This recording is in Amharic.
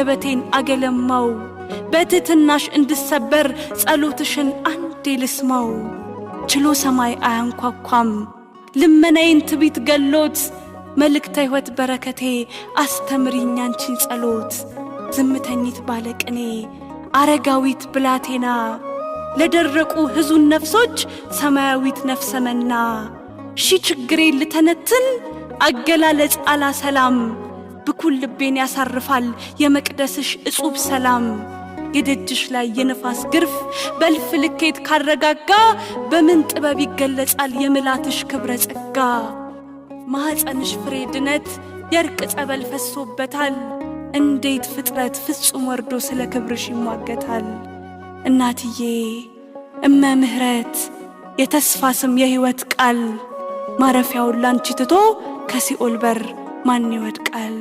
አንደበቴን አገለማው በትትናሽ እንድሰበር ጸሎትሽን አንዴ ልስማው ችሎ ሰማይ አያንኳኳም ልመናዬን ትቢት ገሎት መልእክተ ሕይወት በረከቴ አስተምሪኝ አንቺን ጸሎት ዝምተኝት ባለቅኔ አረጋዊት ብላቴና ለደረቁ ሕዙን ነፍሶች ሰማያዊት ነፍሰመና ሺ ችግሬን ልተነትን አገላለጽ አላሰላም ብኩል ልቤን ያሳርፋል የመቅደስሽ እጹብ ሰላም የደጅሽ ላይ የነፋስ ግርፍ በልፍ ልኬት ካረጋጋ በምን ጥበብ ይገለጻል የምላትሽ ክብረ ጸጋ ማኅፀንሽ ፍሬ ድነት የርቅ ጸበል ፈሶበታል እንዴት ፍጥረት ፍጹም ወርዶ ስለ ክብርሽ ይሟገታል እናትዬ እመ ምህረት የተስፋ ስም የሕይወት ቃል ማረፊያውን ላንቺ ትቶ ከሲኦል በር ማን ይወድቃል